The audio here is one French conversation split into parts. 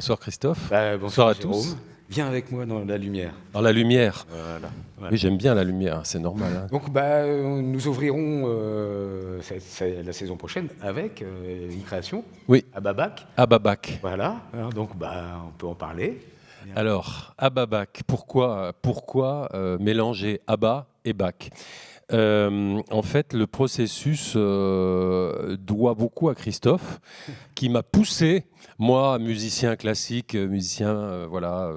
Bonsoir Christophe. Bonsoir Bonsoir à Jérôme. tous. Viens avec moi dans la lumière. Alors la lumière, Voilà. oui j'aime bien la lumière, c'est normal, hein. Donc nous ouvrirons la saison prochaine avec une création Oui, à Babac. Ababak. Voilà. Alors, donc on peut en parler. Bien. Alors, Ababak, pourquoi mélanger Abba et Bach? En fait, le processus doit beaucoup à Christophe, qui m'a poussé, moi, musicien classique, musicien, voilà,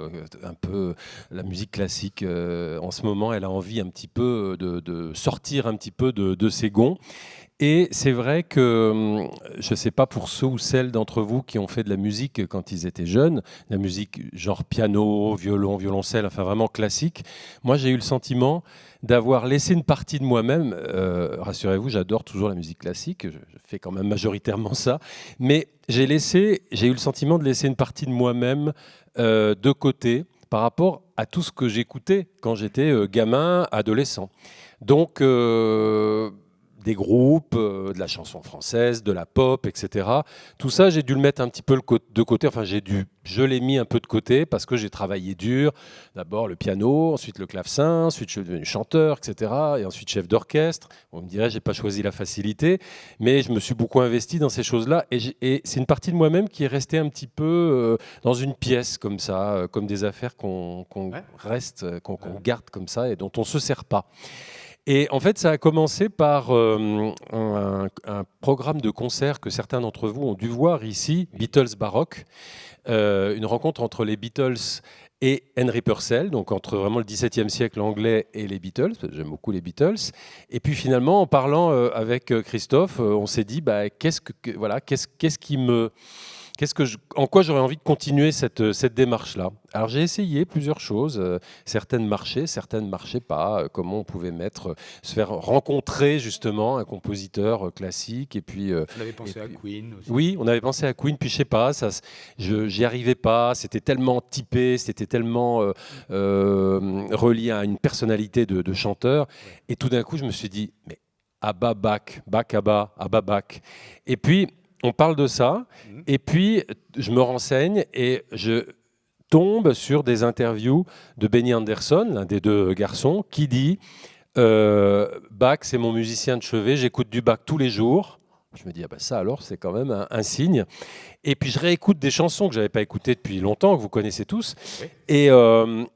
un peu la musique classique. En ce moment, elle a envie un petit peu de sortir un petit peu de ses gonds. Et c'est vrai que, je ne sais pas pour ceux ou celles d'entre vous qui ont fait de la musique quand ils étaient jeunes, la musique genre piano, violon, violoncelle, enfin vraiment classique, moi j'ai eu le sentiment d'avoir laissé une partie de moi-même, rassurez-vous, j'adore toujours la musique classique, je fais quand même majoritairement ça, mais j'ai eu le sentiment de laisser une partie de moi-même de côté par rapport à tout ce que j'écoutais quand j'étais gamin, adolescent. Donc, des groupes, de la chanson française, de la pop, etc. Tout ça, j'ai dû le mettre un petit peu de côté. Enfin, je l'ai mis un peu de côté parce que j'ai travaillé dur. D'abord le piano, ensuite le clavecin, ensuite je suis devenu chanteur, etc. Et ensuite chef d'orchestre. On me dirait, j'ai pas choisi la facilité, mais je me suis beaucoup investi dans ces choses-là. Et c'est une partie de moi-même qui est restée un petit peu dans une pièce comme ça, comme des affaires qu'on garde comme ça et dont on se sert pas. Et en fait, ça a commencé par un programme de concert que certains d'entre vous ont dû voir ici, Beatles Baroque, une rencontre entre les Beatles et Henry Purcell, donc entre vraiment le XVIIe siècle anglais et les Beatles, parce que j'aime beaucoup les Beatles. Et puis finalement, en parlant avec Christophe, on s'est dit, en quoi j'aurais envie de continuer cette démarche-là. Alors j'ai essayé plusieurs choses, certaines marchaient pas, comment on pouvait se faire rencontrer justement un compositeur classique, et puis... On avait pensé à Queen aussi. Oui, on avait pensé à Queen, puis je sais pas, j'y arrivais pas, c'était tellement typé, c'était tellement relié à une personnalité de chanteur, et tout d'un coup je me suis dit, mais Abba Bach, Bach Abba, Abba Bach. Et puis on parle de ça, et puis je me renseigne et je tombe sur des interviews de Benny Andersson, l'un des deux garçons, qui dit Bach, c'est mon musicien de chevet, j'écoute du Bach tous les jours. Je me dis, ah ben ça alors, c'est quand même un signe. Et puis je réécoute des chansons que je n'avais pas écoutées depuis longtemps, que vous connaissez tous. Oui.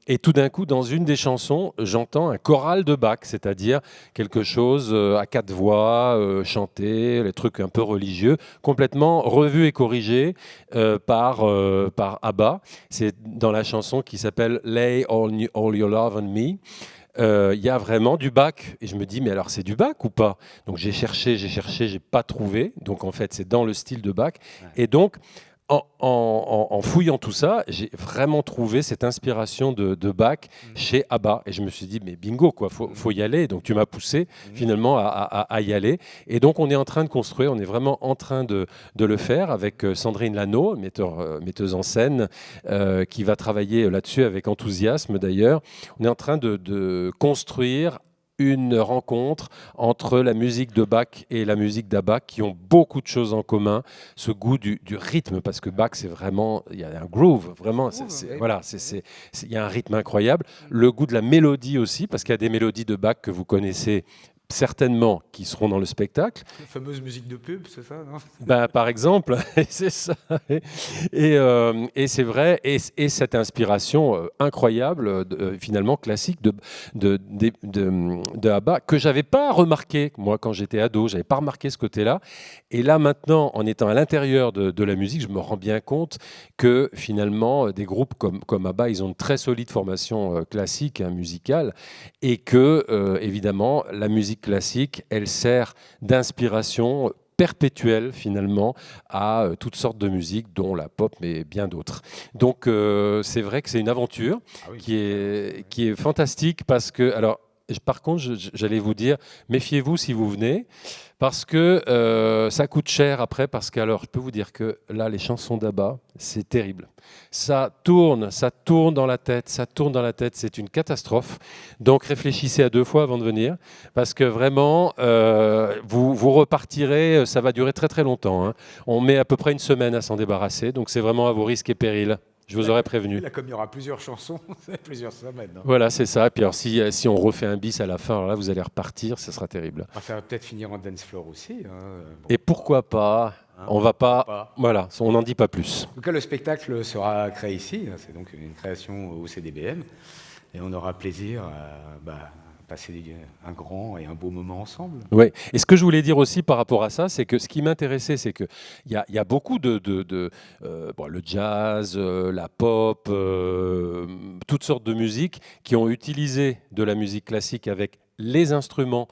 Et tout d'un coup, dans une des chansons, j'entends un choral de Bach, c'est-à-dire quelque chose à quatre voix, chanté, les trucs un peu religieux, complètement revu et corrigé par ABBA. C'est dans la chanson qui s'appelle Lay all your love on me. Il y a vraiment du Bach. Et je me dis, mais alors c'est du Bach ou pas? Donc j'ai cherché, j'ai pas trouvé. Donc en fait, c'est dans le style de Bach. Ouais. Et donc, en fouillant tout ça, j'ai vraiment trouvé cette inspiration de Bach chez ABBA. Et je me suis dit, mais bingo, quoi, faut y aller. Donc tu m'as poussé finalement à y aller. Et donc on est en train de construire, on est vraiment en train de le faire avec Sandrine Lano, metteuse en scène, qui va travailler là-dessus avec enthousiasme d'ailleurs. On est en train de construire une rencontre entre la musique de Bach et la musique d'ABBA qui ont beaucoup de choses en commun, ce goût du rythme, parce que Bach, c'est vraiment, il y a un groove, vraiment, voilà, il y a un rythme incroyable, le goût de la mélodie aussi, parce qu'il y a des mélodies de Bach que vous connaissez certainement qui seront dans le spectacle. La fameuse musique de pub, c'est ça, non? Ben, par exemple, c'est ça. Et c'est vrai, et cette inspiration incroyable, finalement classique de ABBA, que j'avais pas remarqué, moi, quand j'étais ado, j'avais pas remarqué ce côté-là. Et là, maintenant, en étant à l'intérieur de la musique, je me rends bien compte que finalement, des groupes comme ABBA, ils ont une très solide formation classique, hein, musicale, et que, évidemment, la musique classique, elle sert d'inspiration perpétuelle finalement à toutes sortes de musiques, dont la pop, mais bien d'autres. Donc c'est vrai que c'est une aventure Ah oui. qui est fantastique parce que, alors, par contre, j'allais vous dire, méfiez-vous si vous venez, parce que ça coûte cher après, parce que alors, je peux vous dire que là, les chansons d'Abba, c'est terrible. Ça tourne dans la tête, c'est une catastrophe. Donc réfléchissez à 2 fois avant de venir, parce que vraiment, vous repartirez, ça va durer très très longtemps, hein. On met à peu près une semaine à s'en débarrasser, donc c'est vraiment à vos risques et périls. Je vous aurais prévenu. Là, comme il y aura plusieurs chansons, c'est plusieurs semaines. Hein. Voilà, c'est ça. Et puis alors, si on refait un bis à la fin, alors là, vous allez repartir, ce sera terrible. Ah, ça va peut-être finir en dance floor aussi. Hein. Bon. Et pourquoi pas? Hein, on va pas. Voilà, on n'en dit pas plus. En tout cas, le spectacle sera créé ici. C'est donc une création au CDBM. Et on aura plaisir à passer un grand et un beau moment ensemble. Oui. Et ce que je voulais dire aussi par rapport à ça, c'est que ce qui m'intéressait, c'est qu'il y a beaucoup le jazz, la pop, toutes sortes de musiques qui ont utilisé de la musique classique avec les instruments,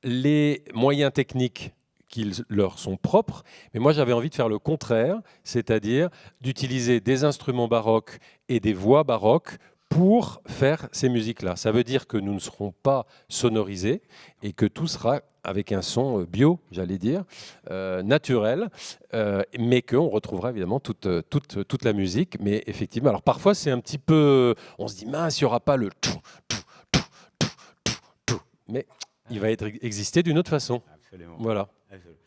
les moyens techniques qui leur sont propres. Mais moi, j'avais envie de faire le contraire, c'est-à-dire d'utiliser des instruments baroques et des voix baroques pour faire ces musiques-là. Ça veut dire que nous ne serons pas sonorisés et que tout sera avec un son bio, j'allais dire, naturel, mais qu'on retrouvera évidemment toute la musique. Mais effectivement, alors parfois c'est un petit peu... On se dit, mince, il n'y aura pas le... Mais il va exister d'une autre façon. Absolument. Voilà. Absolument.